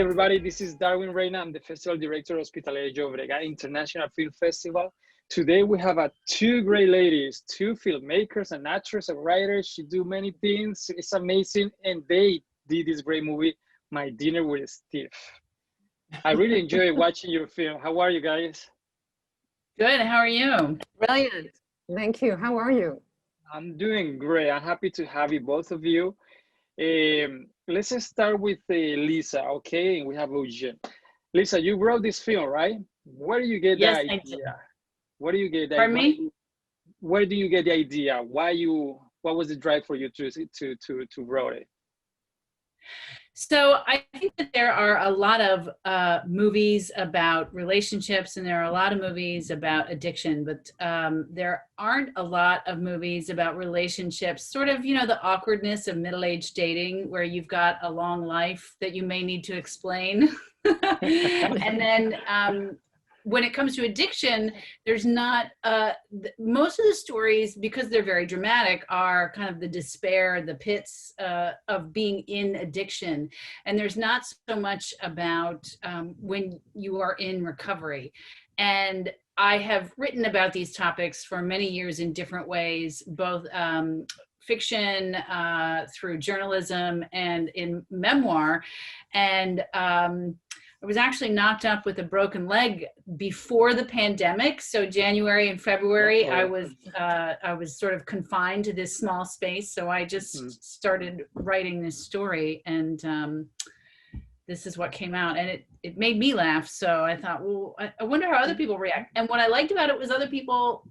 Hey everybody, this is Darwin Reina. I'm the Festival Director of Hospitalet de Llobregat International Film Festival. Today we have two great ladies, two filmmakers, an actress, a writer. She do many things. It's amazing. And they did this great movie, My Dinner with Steve. I really enjoy watching your film. How are you guys? Good, how are you? Brilliant. Thank you. How are you? I'm doing great. I'm happy to have you, both of you. Let's just start with Lisa, okay? And we have Eugene. Lisa, you wrote this film, right? Where do you get Yes, the I idea? did. Where do you get that? Pardon me? Where do you get the idea? What was the drive for you to write it? So I think that there are a lot of movies about relationships, and there are a lot of movies about addiction, but there aren't a lot of movies about relationships, sort of, you know, the awkwardness of middle-aged dating where you've got a long life that you may need to explain. And then when it comes to addiction, there's not, most of the stories, because they're very dramatic, are kind of the despair, the pits of being in addiction. And there's not so much about when you are in recovery. And I have written about these topics for many years in different ways, both fiction, through journalism, and in memoir. And I was actually knocked up with a broken leg before the pandemic. So January and February, I was sort of confined to this small space. So I just started writing this story, and this is what came out. And it made me laugh. So I thought, well, I wonder how other people react. And what I liked about it was other people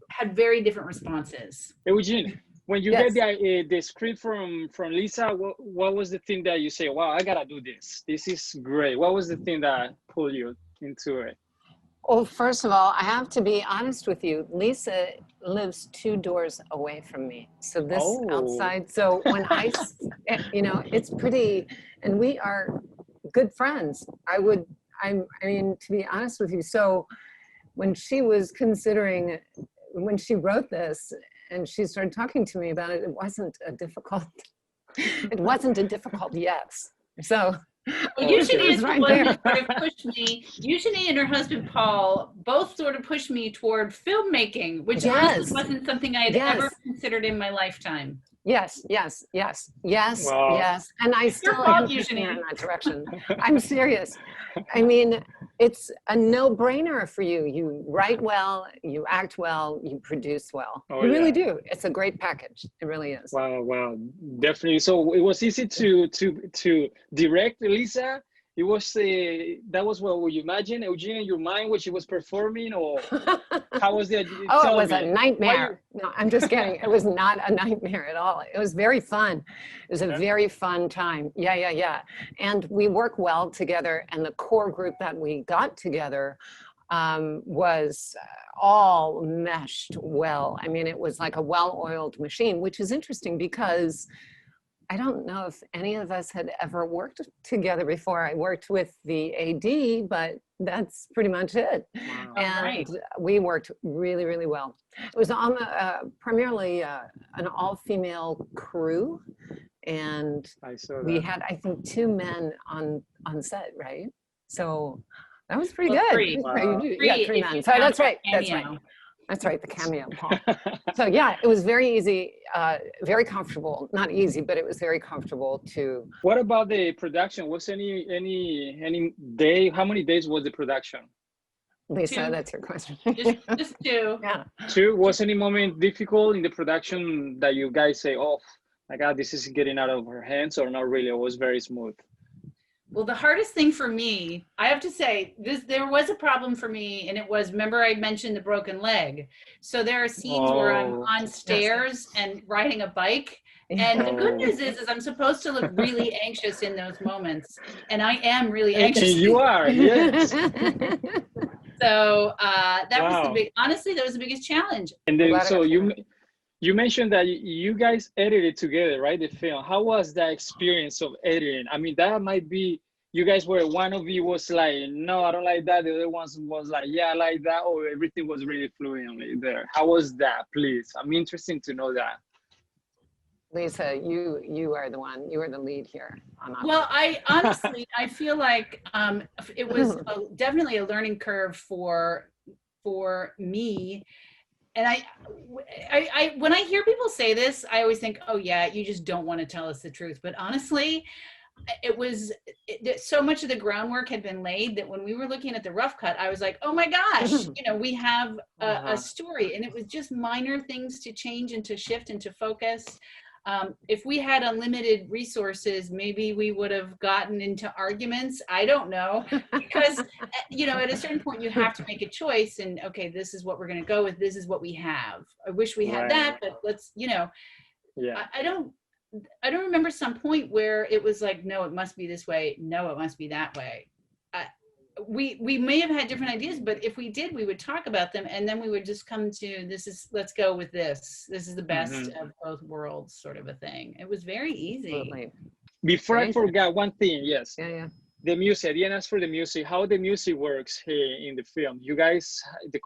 had very different responses. Eugene, when you get the script from Lisa, what was the thing that you say, wow, I gotta do this. This is great. What was the thing that pulled you into it? Well, first of all, I have to be honest with you. Lisa lives 2 doors away from me. So this outside, so when you know, it's pretty, and we are good friends. I mean, to be honest with you. So when she was considering, when she wrote this, and she started talking to me about it, it wasn't a difficult yes. So well, Eugenie is the one who sort of pushed me. Eugenie and her husband Paul both sort of pushed me toward filmmaking, which honestly wasn't something I had ever considered in my lifetime. Yes. And I still am pushing her in that direction. I'm serious. I mean, it's a no-brainer for you. You write well, you act well, you produce well. You really do. It's a great package. It really is. Wow, definitely. So it was easy to direct Lisa. It was that was what you imagine, Eugene, in your mind when she was performing, or how was it? Oh, it was a nightmare. No, I'm just kidding. It was not a nightmare at all. It was very fun. It was a very fun time. Yeah. And we work well together, and the core group that we got together was all meshed well. I mean, it was like a well-oiled machine, which is interesting because I don't know if any of us had ever worked together before. I worked with the AD, but that's pretty much it. Wow. And we worked really, really well. It was on primarily an all-female crew, and we had, I think, 2 men on set, right? So that was pretty good. 3. Wow. 3 men. So that's right. That's right, the cameo, Paul. So yeah, it was very easy, very comfortable. Not easy, but it was very comfortable to. What about the production? Was any day? How many days was the production? Lisa, that's your question. Just 2. Yeah. 2. Was any moment difficult in the production that you guys say, oh my God, this is getting out of her hands, or not really? It was very smooth. Well, the hardest thing for me, I have to say, there was a problem for me, and it was, remember I mentioned the broken leg. So there are scenes where I'm on stairs and riding a bike. And the good news is I'm supposed to look really anxious in those moments. And I am really anxious. You are, yes. So that was the biggest challenge. And then, so you mentioned that you guys edited together, right? The film. How was that experience of editing? I mean, that might be, you guys were, one of you was like, no, I don't like that. The other one was like, yeah, I like that. Or everything was really fluently there. How was that, please? I'm interested to know that. Lisa, you are the one. You are the lead here. Well, I honestly, I feel like it was definitely a learning curve for me. And I when I hear people say this, I always think, oh yeah, you just don't want to tell us the truth. But honestly, so much of the groundwork had been laid that when we were looking at the rough cut, I was like, oh my gosh, we have a story, and it was just minor things to change and to shift and to focus. If we had unlimited resources, maybe we would have gotten into arguments. I don't know, because at a certain point you have to make a choice, and okay, this is what we're going to go with. This is what we have. I wish we had that, but let's, yeah. I don't remember some point where it was like, no, it must be this way. No, it must be that way. We may have had different ideas, but if we did, we would talk about them, and then we would just come to let's go with this. This is the best of both worlds, sort of a thing. It was very easy. Absolutely. Before I forgot one thing, yes. Yeah. The music, I didn't ask for the music, how the music works here in the film. You guys,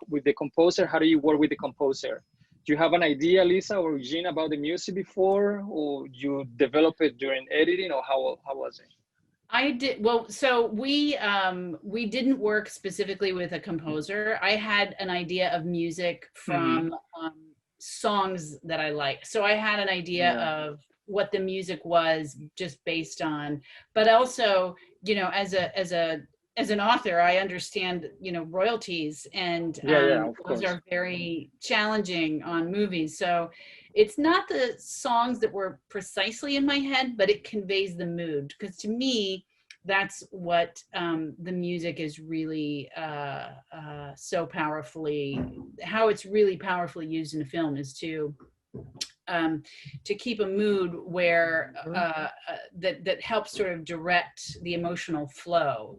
with the composer, how do you work with the composer? Do you have an idea, Lisa or Eugene, about the music before, or you develop it during editing, or how was it? I did. Well, so we didn't work specifically with a composer. I had an idea of music from songs that I like. So I had an idea of what the music was just based on, but also, as an author, I understand, royalties, and those are very challenging on movies. So it's not the songs that were precisely in my head, but it conveys the mood. Because to me, that's what the music is really so powerfully, how it's really powerfully used in a film is to keep a mood where that helps sort of direct the emotional flow.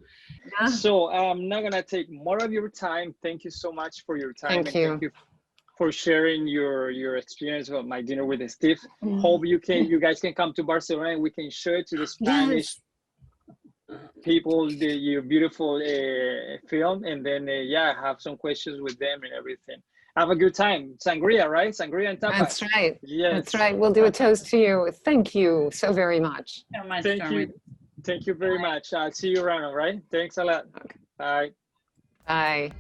So I'm not gonna take more of your time. Thank you so much for your time. Thank you for sharing your experience of my dinner with Steve. Hope you guys can come to Barcelona and we can show it to the Spanish people your beautiful film, and then have some questions with them and everything. Have a good time. Sangria, right? Sangria and tapas. That's right. Yes. That's right. We'll do a toast to you. Thank you so very much. So much. Thank you very much. I'll see you around, all right? Thanks a lot. Okay. Bye. Bye.